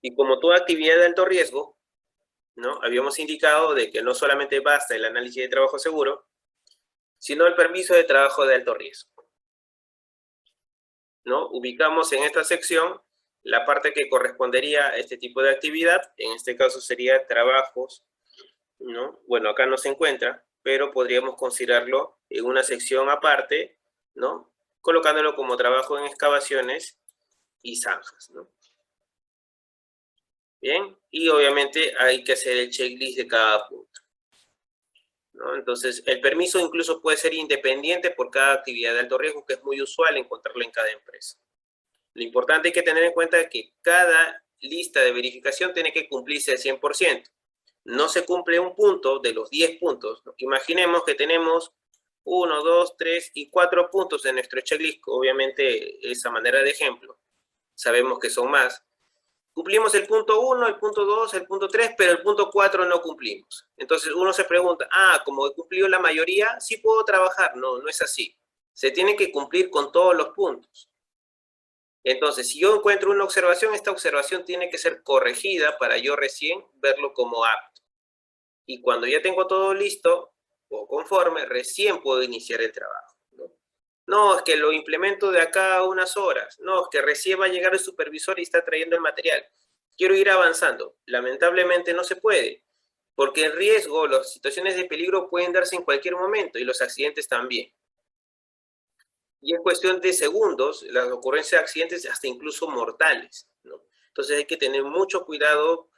Speaker 1: Y como toda actividad de alto riesgo, ¿no? Habíamos indicado de que no solamente basta el análisis de trabajo seguro, sino el permiso de trabajo de alto riesgo, ¿no? Ubicamos en esta sección la parte que correspondería a este tipo de actividad, en este caso sería trabajos, ¿no? Bueno, acá no se encuentra, pero podríamos considerarlo en una sección aparte, ¿no? Colocándolo como trabajo en excavaciones y zanjas, ¿no? Bien, y obviamente hay que hacer el checklist de cada punto, ¿no? Entonces, el permiso incluso puede ser independiente por cada actividad de alto riesgo, que es muy usual encontrarlo en cada empresa. Lo importante es que tener en cuenta que cada lista de verificación tiene que cumplirse al 100%. No se cumple un punto de los 10 puntos, ¿no? Imaginemos que tenemos 1, 2, 3 y 4 puntos en nuestro checklist, obviamente esa manera de ejemplo. Sabemos que son más. Cumplimos el punto 1, el punto 2, el punto 3, pero el punto 4 no cumplimos. Entonces uno se pregunta, como he cumplido la mayoría, ¿sí puedo trabajar? No, no es así. Se tiene que cumplir con todos los puntos. Entonces, si yo encuentro una observación, esta observación tiene que ser corregida para yo recién verlo como apto. Y cuando ya tengo todo listo o conforme, recién puedo iniciar el trabajo, ¿no? No, es que lo implemento de acá a unas horas. No, es que recién va a llegar el supervisor y está trayendo el material. Quiero ir avanzando. Lamentablemente no se puede, porque el riesgo, las situaciones de peligro pueden darse en cualquier momento y los accidentes también. Y es cuestión de segundos, las ocurrencias de accidentes hasta incluso mortales, ¿no? Entonces hay que tener mucho cuidado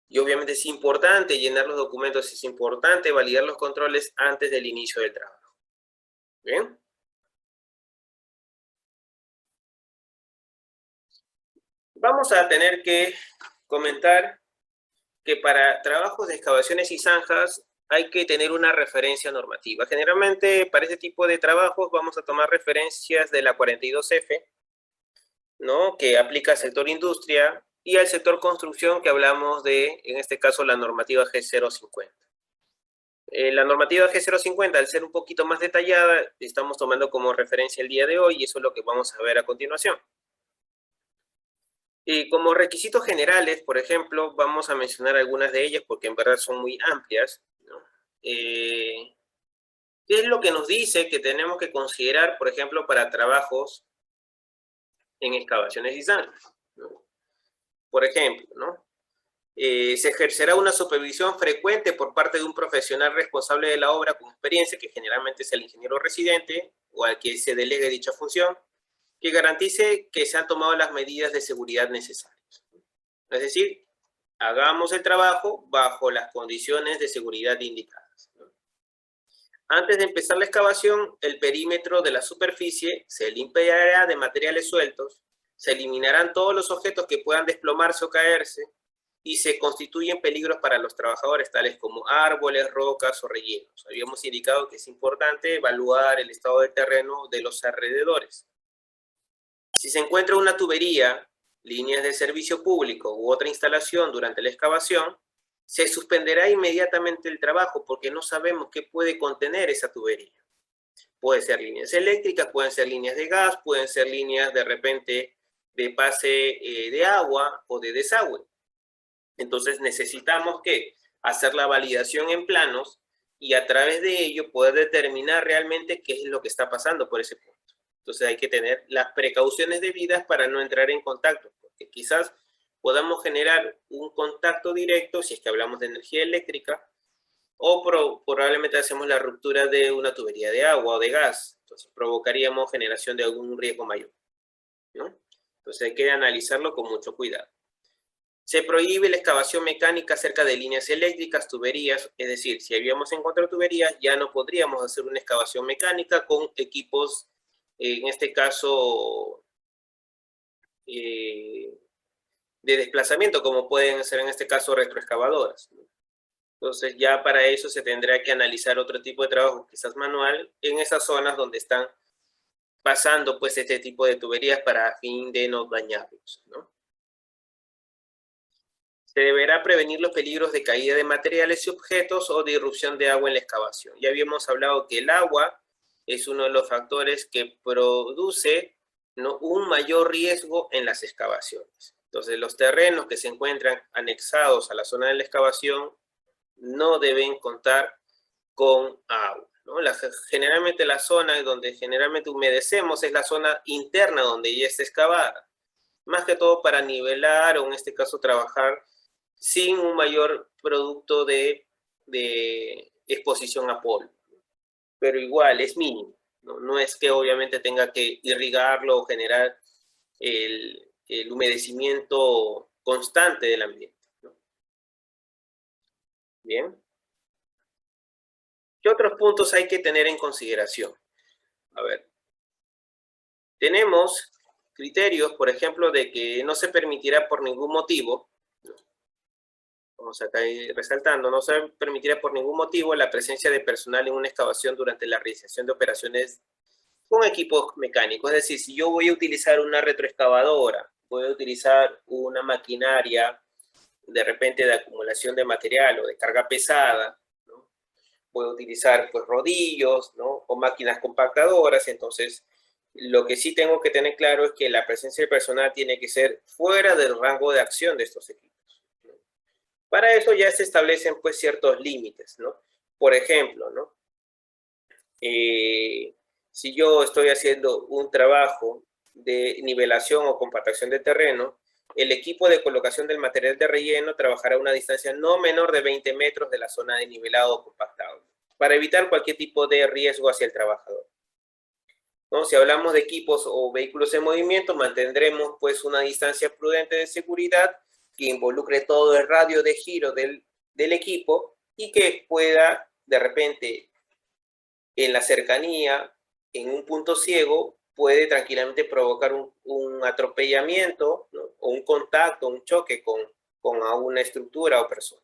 Speaker 1: y obviamente es importante llenar los documentos, es importante validar los controles antes del inicio del trabajo. ¿Bien? Vamos a tener que comentar que para trabajos de excavaciones y zanjas hay que tener una referencia normativa. Generalmente para este tipo de trabajos vamos a tomar referencias de la 42F, ¿no? Que aplica al sector industria y al sector construcción que hablamos de, en este caso, la normativa G050. La normativa G050, al ser un poquito más detallada, estamos tomando como referencia el día de hoy y eso es lo que vamos a ver a continuación. Y como requisitos generales, por ejemplo, vamos a mencionar algunas de ellas porque en verdad son muy amplias, ¿no? ¿Qué es lo que nos dice que tenemos que considerar, por ejemplo, para trabajos en excavaciones y zanjas, ¿no? Por ejemplo, ¿no? Se ejercerá una supervisión frecuente por parte de un profesional responsable de la obra con experiencia, que generalmente es el ingeniero residente o al que se delegue dicha función, que garantice que se han tomado las medidas de seguridad necesarias. Es decir, hagamos el trabajo bajo las condiciones de seguridad indicadas, ¿no? Antes de empezar la excavación, el perímetro de la superficie se limpiará de materiales sueltos, se eliminarán todos los objetos que puedan desplomarse o caerse y se constituyen peligros para los trabajadores, tales como árboles, rocas o rellenos. Habíamos indicado que es importante evaluar el estado del terreno de los alrededores. Si se encuentra una tubería, líneas de servicio público u otra instalación durante la excavación, se suspenderá inmediatamente el trabajo porque no sabemos qué puede contener esa tubería. Pueden ser líneas eléctricas, pueden ser líneas de gas, pueden ser líneas de repente de pase de agua o de desagüe. Entonces necesitamos que hacer la validación en planos y a través de ello poder determinar realmente qué es lo que está pasando por ese punto. Entonces hay que tener las precauciones debidas para no entrar en contacto, porque quizás podamos generar un contacto directo si es que hablamos de energía eléctrica, o probablemente hacemos la ruptura de una tubería de agua o de gas. Entonces provocaríamos generación de algún riesgo mayor, ¿no? Entonces hay que analizarlo con mucho cuidado. Se prohíbe la excavación mecánica cerca de líneas eléctricas, tuberías, es decir, si habíamos encontrado tuberías, ya no podríamos hacer una excavación mecánica con equipos, en este caso, de desplazamiento, como pueden ser en este caso retroexcavadoras. Entonces ya para eso se tendrá que analizar otro tipo de trabajo, quizás manual, en esas zonas donde están pasando pues este tipo de tuberías para fin de no dañarlos, ¿no? Se deberá prevenir los peligros de caída de materiales y objetos o de irrupción de agua en la excavación. Ya habíamos hablado que el agua es uno de los factores que produce, ¿no?, un mayor riesgo en las excavaciones. Entonces los terrenos que se encuentran anexados a la zona de la excavación no deben contar con agua, ¿no? Generalmente la zona donde generalmente humedecemos es la zona interna donde ya está excavada, más que todo para nivelar o en este caso trabajar sin un mayor producto de exposición a polvo, pero igual es mínimo, ¿no? No es que obviamente tenga que irrigarlo o generar el humedecimiento constante del ambiente, ¿no? Bien. ¿Qué otros puntos hay que tener en consideración? A ver, tenemos criterios, por ejemplo, de que no se permitirá por ningún motivo, vamos acá ir resaltando, no se permitirá por ningún motivo la presencia de personal en una excavación durante la realización de operaciones con equipos mecánicos. Es decir, si yo voy a utilizar una retroexcavadora, voy a utilizar una maquinaria de repente de acumulación de material o de carga pesada, ¿no?, voy a utilizar pues rodillos, ¿no?, o máquinas compactadoras. Entonces lo que sí tengo que tener claro es que la presencia de personal tiene que ser fuera del rango de acción de estos equipos. Para eso ya se establecen pues ciertos límites, ¿no? Por ejemplo, ¿no?, si yo estoy haciendo un trabajo de nivelación o compactación de terreno, el equipo de colocación del material de relleno trabajará a una distancia no menor de 20 metros de la zona de nivelado o compactado, para evitar cualquier tipo de riesgo hacia el trabajador, ¿no? Si hablamos de equipos o vehículos en movimiento, mantendremos pues una distancia prudente de seguridad que involucre todo el radio de giro del equipo y que pueda de repente en la cercanía, en un punto ciego, puede tranquilamente provocar un atropellamiento, ¿no?, o un contacto, un choque con una estructura o persona.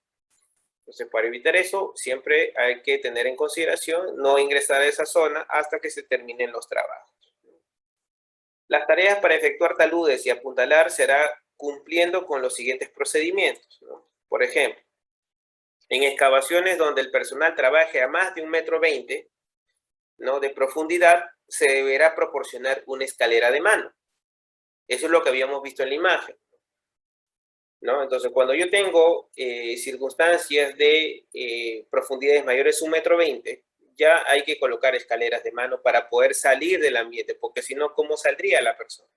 Speaker 1: Entonces, para evitar eso, siempre hay que tener en consideración no ingresar a esa zona hasta que se terminen los trabajos. Las tareas para efectuar taludes y apuntalar será cumpliendo con los siguientes procedimientos, ¿no? Por ejemplo, en excavaciones donde el personal trabaje a más de 1,20 m, ¿no?, de profundidad, se deberá proporcionar una escalera de mano. Eso es lo que habíamos visto en la imagen, ¿no? Entonces, cuando yo tengo circunstancias de profundidades mayores a 1,20 m, ya hay que colocar escaleras de mano para poder salir del ambiente, porque si no, ¿cómo saldría la persona?,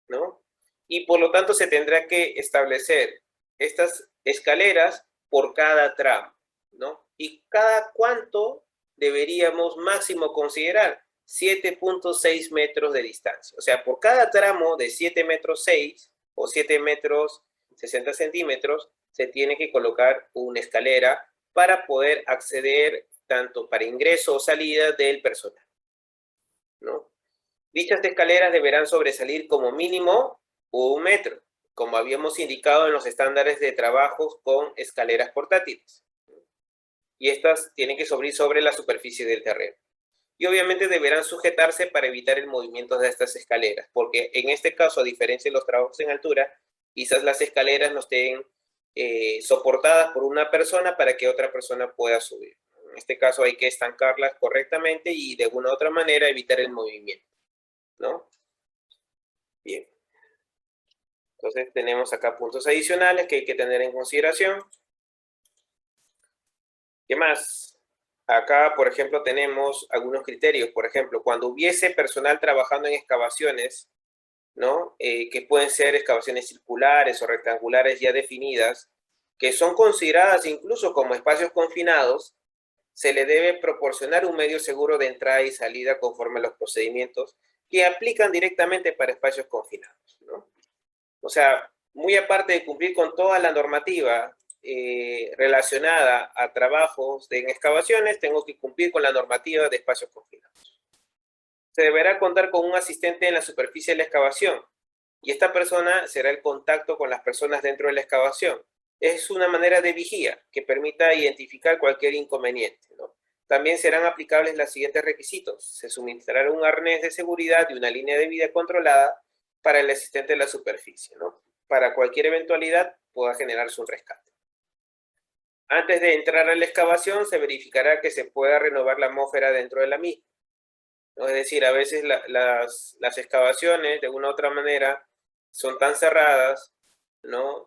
Speaker 1: ¿no? Y por lo tanto se tendrá que establecer estas escaleras por cada tramo, ¿no? Y cada cuánto deberíamos máximo considerar 7.6 metros de distancia. O sea, por cada tramo de 7,6 metros o 7 metros 60 centímetros, se tiene que colocar una escalera para poder acceder tanto para ingreso o salida del personal, ¿no? Dichas escaleras deberán sobresalir como mínimo 1 metro, como habíamos indicado en los estándares de trabajos con escaleras portátiles. Y estas tienen que subir sobre la superficie del terreno. Y obviamente deberán sujetarse para evitar el movimiento de estas escaleras, porque en este caso, a diferencia de los trabajos en altura, quizás las escaleras no estén soportadas por una persona para que otra persona pueda subir. En este caso hay que estancarlas correctamente y de alguna u otra manera evitar el movimiento, ¿no? Bien. Entonces tenemos acá puntos adicionales que hay que tener en consideración. ¿Qué más? Acá, por ejemplo, tenemos algunos criterios. Por ejemplo, cuando hubiese personal trabajando en excavaciones, ¿no? Que pueden ser excavaciones circulares o rectangulares ya definidas, que son consideradas incluso como espacios confinados, se le debe proporcionar un medio seguro de entrada y salida conforme a los procedimientos que aplican directamente para espacios confinados, ¿no? O sea, muy aparte de cumplir con toda la normativa relacionada a trabajos en excavaciones, tengo que cumplir con la normativa de espacios confinados. Se deberá contar con un asistente en la superficie de la excavación y esta persona será el contacto con las personas dentro de la excavación. Es una manera de vigía que permita identificar cualquier inconveniente, ¿no? También serán aplicables los siguientes requisitos. Se suministrará un arnés de seguridad y una línea de vida controlada para el asistente de la superficie, ¿no? Para cualquier eventualidad pueda generarse un rescate. Antes de entrar a la excavación, se verificará que se pueda renovar la atmósfera dentro de la misma, ¿no? Es decir, a veces las excavaciones, de una u otra manera, son tan cerradas, ¿no?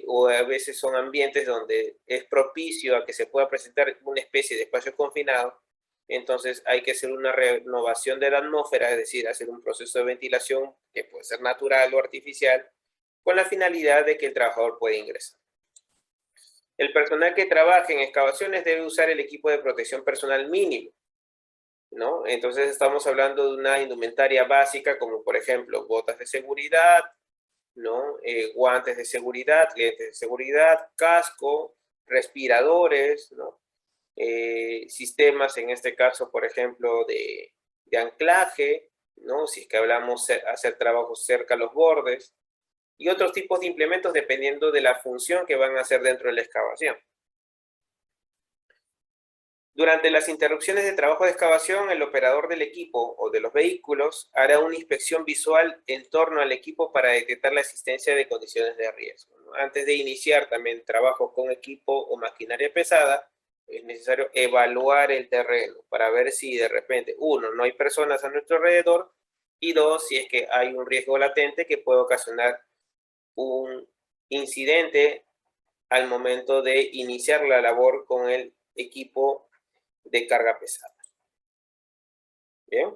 Speaker 1: O a veces son ambientes donde es propicio a que se pueda presentar una especie de espacio confinado. Entonces hay que hacer una renovación de la atmósfera, es decir, hacer un proceso de ventilación que puede ser natural o artificial, con la finalidad de que el trabajador pueda ingresar. El personal que trabaje en excavaciones debe usar el equipo de protección personal mínimo, ¿no? Entonces estamos hablando de una indumentaria básica como por ejemplo botas de seguridad, ¿no? Guantes de seguridad, lentes de seguridad, casco, respiradores, ¿no? Sistemas, en este caso, por ejemplo, de anclaje, ¿no? Si es que hablamos de hacer trabajos cerca a los bordes, y otros tipos de implementos dependiendo de la función que van a hacer dentro de la excavación. Durante las interrupciones de trabajo de excavación, el operador del equipo o de los vehículos hará una inspección visual en torno al equipo para detectar la existencia de condiciones de riesgo, ¿no? Antes de iniciar también trabajos con equipo o maquinaria pesada, es necesario evaluar el terreno para ver si de repente, uno, no hay personas a nuestro alrededor, y dos, si es que hay un riesgo latente que puede ocasionar un incidente al momento de iniciar la labor con el equipo de carga pesada. Bien.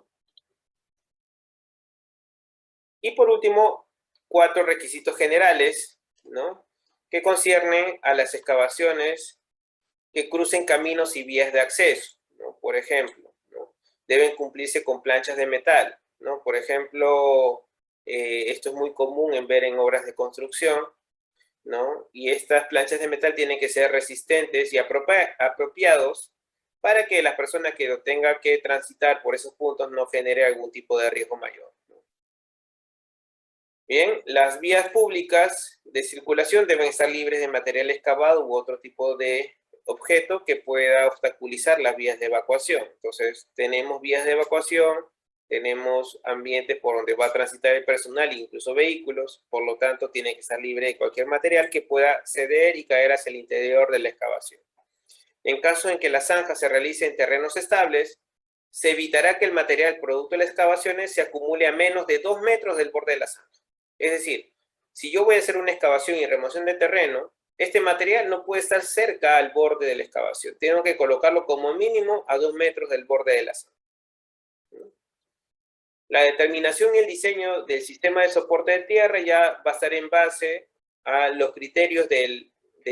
Speaker 1: Y por último, 4 requisitos generales, ¿no? Que conciernen a las excavaciones que crucen caminos y vías de acceso, ¿no? Por ejemplo, ¿no? Deben cumplirse con planchas de metal, ¿no? Por ejemplo, esto es muy común en ver en obras de construcción, ¿no? Y estas planchas de metal tienen que ser resistentes y apropiados para que las personas que lo tengan que transitar por esos puntos no genere algún tipo de riesgo mayor, ¿no? Bien, las vías públicas de circulación deben estar libres de material excavado u otro tipo de objeto que pueda obstaculizar las vías de evacuación. Entonces, tenemos vías de evacuación, tenemos ambientes por donde va a transitar el personal, incluso vehículos, por lo tanto, tiene que estar libre de cualquier material que pueda ceder y caer hacia el interior de la excavación. En caso en que la zanja se realice en terrenos estables, se evitará que el material producto de las excavaciones se acumule a menos de 2 metros del borde de la zanja. Es decir, si yo voy a hacer una excavación y remoción de terreno, este material no puede estar cerca al borde de la excavación. Tengo que colocarlo como mínimo a 2 metros del borde de la zanja. La determinación y el diseño del sistema de soporte de tierra ya va a estar en base a los criterios del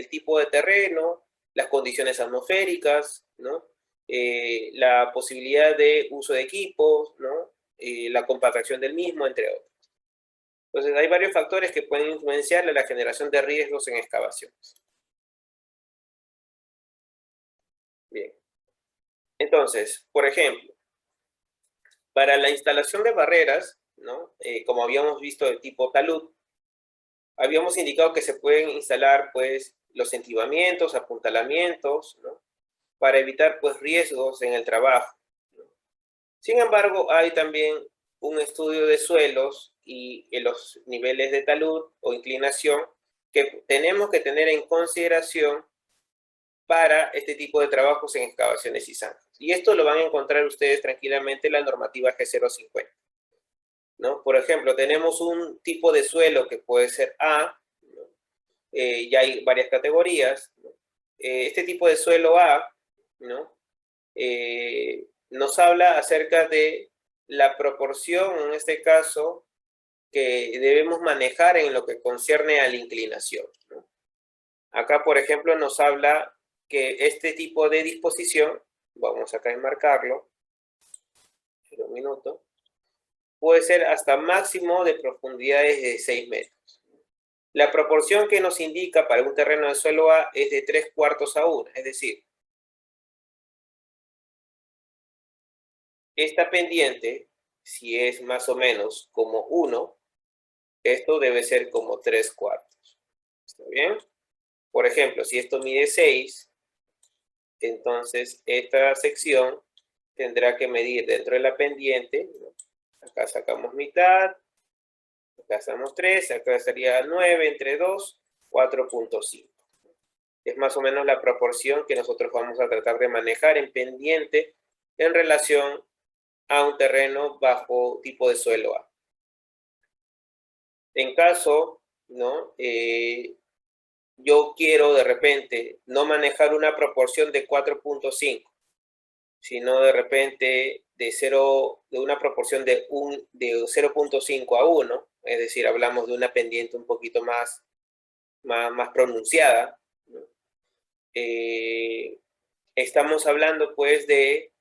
Speaker 1: tipo de terreno, las condiciones atmosféricas, ¿no? La posibilidad de uso de equipos, ¿no? La compactación del mismo, entre otros. Entonces, hay varios factores que pueden influenciar la generación de riesgos en excavaciones. Bien. Entonces, por ejemplo, para la instalación de barreras, ¿no? Como habíamos visto de tipo talud, habíamos indicado que se pueden instalar, pues, los entibamientos, apuntalamientos, ¿no? Para evitar, pues, riesgos en el trabajo, ¿no? Sin embargo, hay también un estudio de suelos y en los niveles de talud o inclinación que tenemos que tener en consideración para este tipo de trabajos en excavaciones y zanjas. Y esto lo van a encontrar ustedes tranquilamente en la normativa G050. ¿No? Por ejemplo, tenemos un tipo de suelo que puede ser A, ¿no? Ya hay varias categorías, ¿no? Este tipo de suelo A, ¿no? Nos habla acerca de la proporción, en este caso, que debemos manejar en lo que concierne a la inclinación, ¿no? Acá, por ejemplo, nos habla que este tipo de disposición, vamos acá a enmarcarlo, un minuto, puede ser hasta máximo de profundidades de 6 metros. La proporción que nos indica para un terreno de suelo A es de 3/4 a 1, es decir, esta pendiente, si es más o menos como 1, esto debe ser como 3/4. ¿Está bien? Por ejemplo, si esto mide 6, entonces esta sección tendrá que medir dentro de la pendiente. Acá sacamos mitad, acá hacemos 3, acá sería 9 entre 2, 4.5. Es más o menos la proporción que nosotros vamos a tratar de manejar en pendiente en relación a un terreno bajo tipo de suelo A. En caso, ¿no? Yo quiero de repente no manejar una proporción de 4.5, sino de repente de una proporción de 0.5 a 1, es decir, hablamos de una pendiente un poquito más pronunciada, ¿no? Estamos hablando pues de,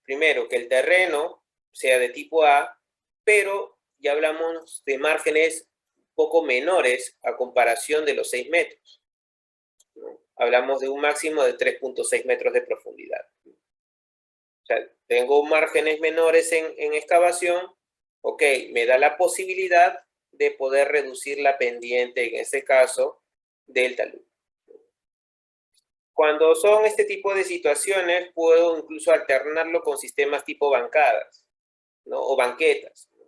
Speaker 1: primero, que el terreno sea de tipo A, pero ya hablamos de márgenes poco menores a comparación de los 6 metros, ¿no? Hablamos de un máximo de 3.6 metros de profundidad. O sea, tengo márgenes menores en excavación, ok, me da la posibilidad de poder reducir la pendiente, en este caso, del talud. Cuando son este tipo de situaciones, puedo incluso alternarlo con sistemas tipo bancadas, ¿no? O banquetas, ¿no?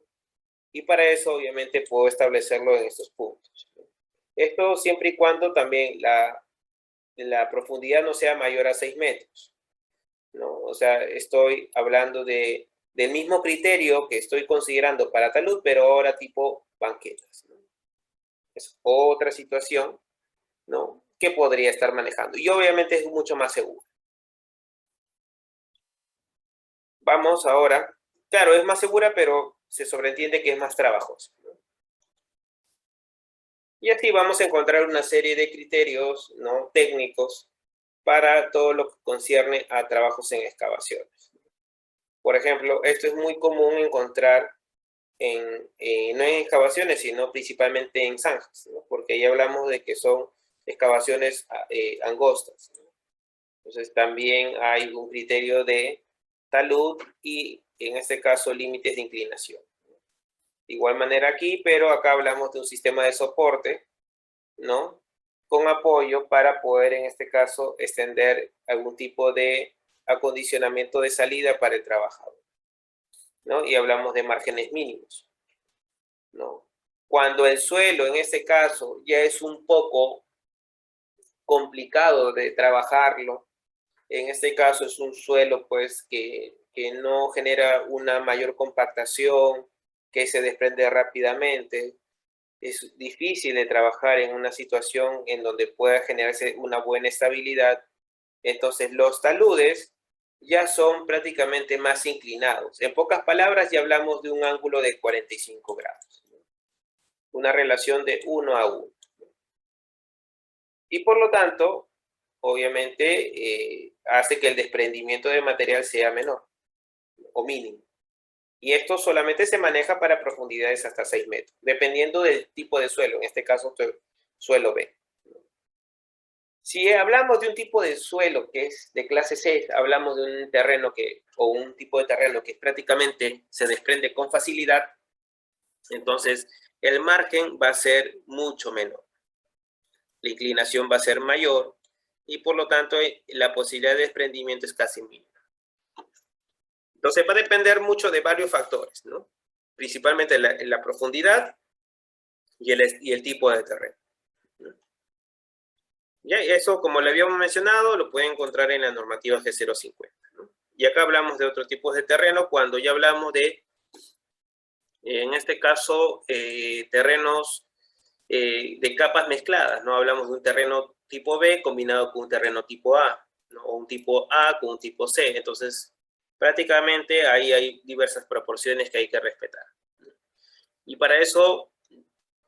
Speaker 1: Y para eso, obviamente, puedo establecerlo en estos puntos, ¿no? Esto siempre y cuando también la profundidad no sea mayor a 6 metros, ¿no? O sea, estoy hablando del mismo criterio que estoy considerando para talud, pero ahora tipo banquetas, ¿no? Es otra situación, ¿no? Que podría estar manejando. Y obviamente es mucho más seguro. Vamos ahora. Claro, es más segura, pero se sobreentiende que es más trabajosa, ¿no? Y así vamos a encontrar una serie de criterios, ¿no? Técnicos para todo lo que concierne a trabajos en excavaciones. Por ejemplo, esto es muy común encontrar no en excavaciones, sino principalmente en zanjas, ¿no? Porque ya hablamos de que son excavaciones angostas, ¿no? Entonces también hay un criterio de talud y en este caso límites de inclinación. De igual manera aquí, pero acá hablamos de un sistema de soporte, ¿no? Con apoyo para poder en este caso extender algún tipo de acondicionamiento de salida para el trabajador, ¿no? Y hablamos de márgenes mínimos, ¿no? Cuando el suelo en este caso ya es un poco complicado de trabajarlo, en este caso es un suelo pues que no genera una mayor compactación, que se desprende rápidamente, es difícil de trabajar en una situación en donde pueda generarse una buena estabilidad, entonces los taludes ya son prácticamente más inclinados. En pocas palabras, ya hablamos de un ángulo de 45 grados, una relación de 1 a 1. Y por lo tanto, obviamente, hace que el desprendimiento de material sea menor o mínimo. Y esto solamente se maneja para profundidades hasta 6 metros, dependiendo del tipo de suelo, en este caso suelo B. Si hablamos de un tipo de suelo que es de clase C, hablamos de un terreno o un tipo de terreno que prácticamente se desprende con facilidad, entonces el margen va a ser mucho menor. La inclinación va a ser mayor y por lo tanto la posibilidad de desprendimiento es casi mínima. Entonces va a depender mucho de varios factores, ¿no? Principalmente la profundidad y el tipo de terreno. Ya, y eso, como le habíamos mencionado, lo pueden encontrar en la normativa G050, ¿no? Y acá hablamos de otros tipos de terreno cuando ya hablamos de, en este caso, terrenos de capas mezcladas, ¿no? Hablamos de un terreno tipo B combinado con un terreno tipo A, ¿no? O un tipo A con un tipo C. Entonces, prácticamente ahí hay diversas proporciones que hay que respetar. Y para eso,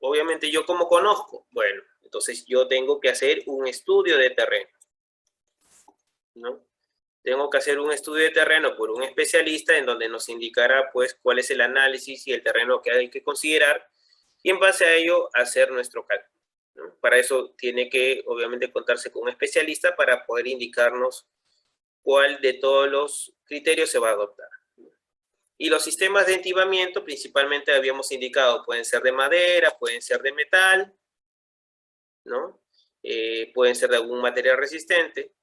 Speaker 1: obviamente, ¿yo cómo conozco? Bueno, entonces yo tengo que hacer un estudio de terreno, ¿no? Tengo que hacer un estudio de terreno por un especialista en donde nos indicará, pues, cuál es el análisis y el terreno que hay que considerar, y en base a ello hacer nuestro cálculo, ¿no? Para eso tiene que, obviamente, contarse con un especialista para poder indicarnos cuál de todos los criterios se va a adoptar. Y los sistemas de entibamiento, principalmente habíamos indicado, pueden ser de madera, pueden ser de metal, ¿no? Pueden ser de algún material resistente,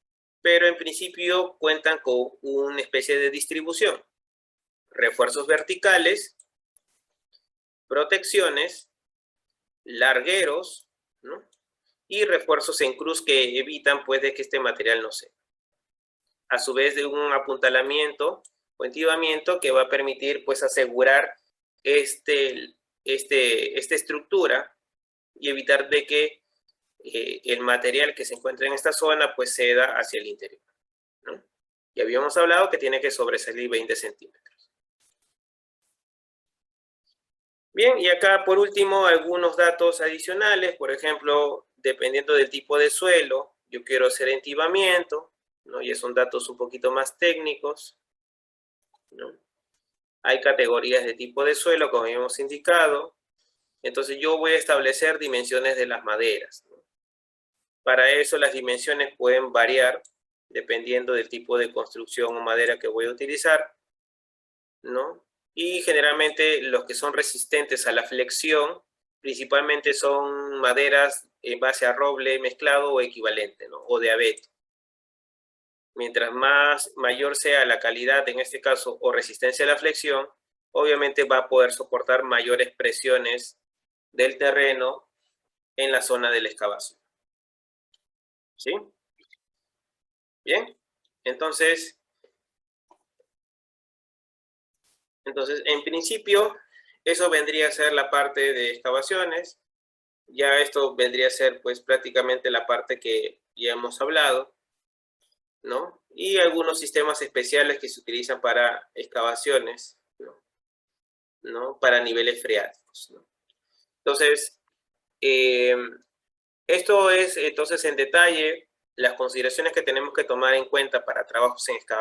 Speaker 1: pero en principio cuentan con una especie de distribución. Refuerzos verticales, protecciones, largueros, ¿no? Y refuerzos en cruz que evitan, pues, de que este material no se. A su vez, de un apuntalamiento o entibamiento que va a permitir, pues, asegurar esta estructura y evitar de que el material que se encuentra en esta zona, pues, ceda hacia el interior, ¿no? Y habíamos hablado que tiene que sobresalir 20 centímetros. Bien, y acá por último algunos datos adicionales, por ejemplo, dependiendo del tipo de suelo, yo quiero hacer entibamiento, ¿no? Y son datos un poquito más técnicos, ¿no? Hay categorías de tipo de suelo, como hemos indicado. Entonces yo voy a establecer dimensiones de las maderas, ¿no? Para eso las dimensiones pueden variar dependiendo del tipo de construcción o madera que voy a utilizar, ¿no? Y generalmente los que son resistentes a la flexión, principalmente son maderas en base a roble mezclado o equivalente, ¿no? O de abeto. Mientras mayor sea la calidad, en este caso, o resistencia a la flexión, obviamente va a poder soportar mayores presiones del terreno en la zona de la excavación. ¿Sí? Bien. Entonces, en principio, eso vendría a ser la parte de excavaciones. Ya esto vendría a ser, pues, prácticamente la parte que ya hemos hablado, ¿no? Y algunos sistemas especiales que se utilizan para excavaciones, ¿no? Para niveles freáticos, ¿no? Entonces, esto es, entonces, en detalle, las consideraciones que tenemos que tomar en cuenta para trabajos en excavación.